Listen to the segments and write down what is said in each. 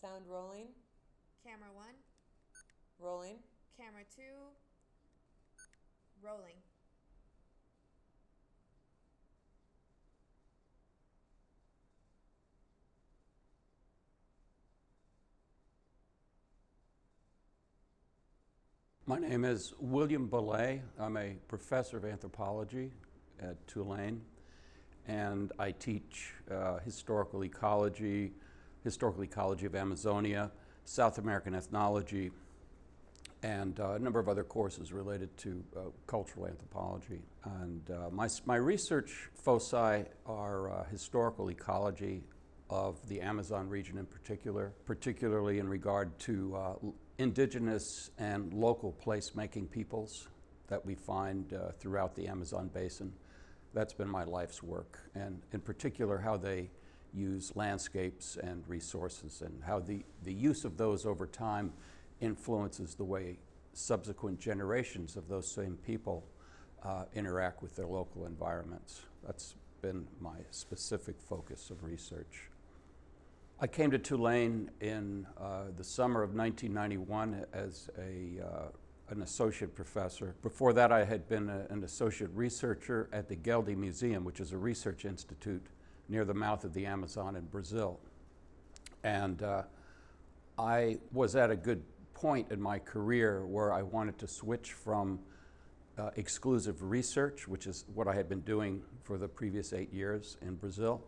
Sound rolling. Camera 1. Rolling. Camera 2. Rolling. My name is William Balée. I'm a professor of anthropology at Tulane, and I teach historical ecology of Amazonia, South American ethnology, and a number of other courses related to cultural anthropology. And my research foci are historical ecology of the Amazon region in particular, particularly in regard to indigenous and local place-making peoples that we find throughout the Amazon basin. That's been my life's work, and in particular how they use landscapes and resources and how the use of those over time influences the way subsequent generations of those same people interact with their local environments. That's been my specific focus of research. I came to Tulane in the summer of 1991 as an associate professor. Before that, I had been an associate researcher at the Geldi Museum, which is a research institute near the mouth of the Amazon in Brazil. And I was at a good point in my career where I wanted to switch from exclusive research, which is what I had been doing for the previous 8 years in Brazil,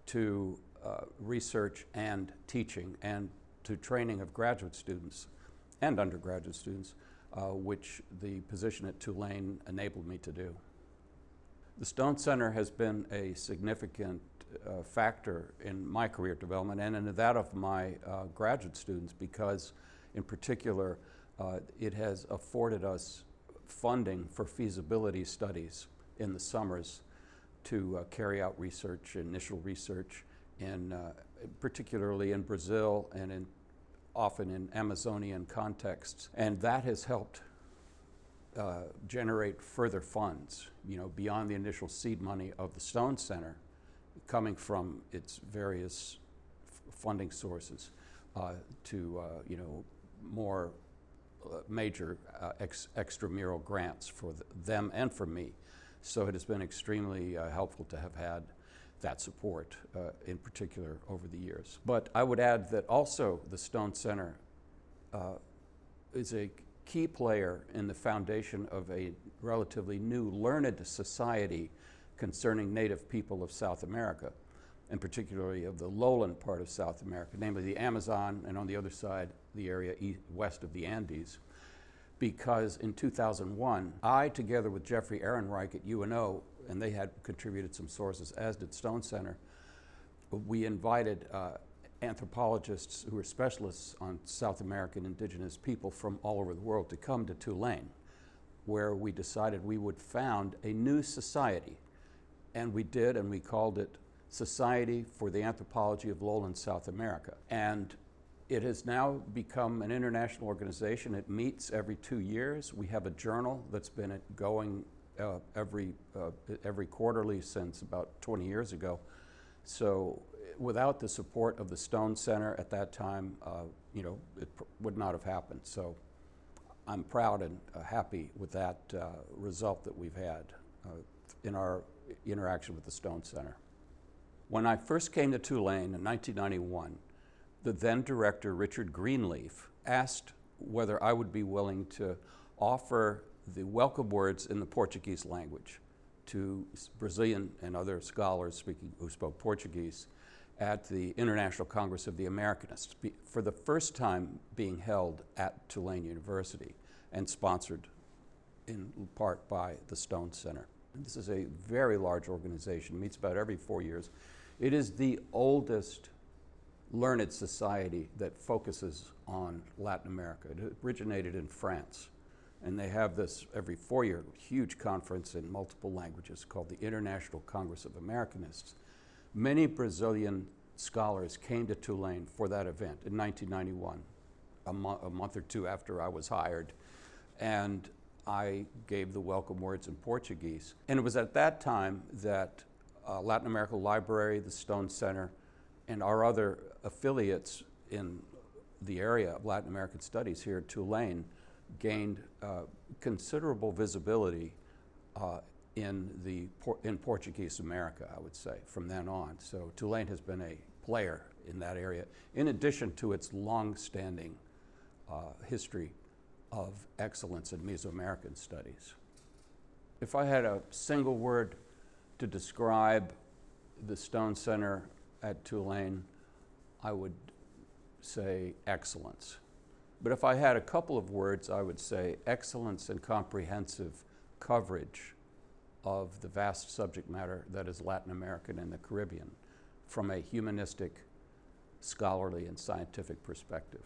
to research and teaching, and to training of graduate students and undergraduate students, which the position at Tulane enabled me to do. The Stone Center has been a significant factor in my career development and in that of my graduate students, because in particular it has afforded us funding for feasibility studies in the summers to carry out research, initial research, particularly in Brazil and often in Amazonian contexts. And that has helped generate further funds, beyond the initial seed money of the Stone Center, coming from its various funding sources, to more major extramural grants for them and for me. So it has been extremely helpful to have had that support, in particular, over the years. But I would add that also the Stone Center is a key player in the foundation of a relatively new learned society concerning native people of South America, and particularly of the lowland part of South America, namely the Amazon, and on the other side, the area west of the Andes. Because in 2001, I, together with Jeffrey Ehrenreich at UNO, and they had contributed some sources, as did Stone Center, we invited anthropologists who are specialists on South American indigenous people from all over the world to come to Tulane, where we decided we would found a new society. And we did, and we called it Society for the Anthropology of Lowland South America. And it has now become an international organization. It meets every 2 years. We have a journal that's been going every quarterly since about 20 years ago. So without the support of the Stone Center at that time, it would not have happened. So I'm proud and happy with that result that we've had in our interaction with the Stone Center. When I first came to Tulane in 1991, the then director, Richard Greenleaf, asked whether I would be willing to offer the welcome words in the Portuguese language to Brazilian and other scholars who spoke Portuguese at the International Congress of the Americanists, for the first time being held at Tulane University and sponsored in part by the Stone Center. This is a very large organization, meets about every 4 years. It is the oldest learned society that focuses on Latin America. It originated in France, and they have this every 4-year huge conference in multiple languages called the International Congress of Americanists. Many Brazilian scholars came to Tulane for that event in 1991, a month or two after I was hired, and I gave the welcome words in Portuguese. And it was at that time that Latin America Library, the Stone Center, and our other affiliates in the area of Latin American studies here at Tulane gained considerable visibility in Portuguese America, I would say, from then on. So Tulane has been a player in that area, in addition to its long-standing history of excellence in Mesoamerican studies. If I had a single word to describe the Stone Center at Tulane, I would say excellence. But if I had a couple of words, I would say excellence and comprehensive coverage of the vast subject matter that is Latin American and the Caribbean from a humanistic, scholarly, and scientific perspective.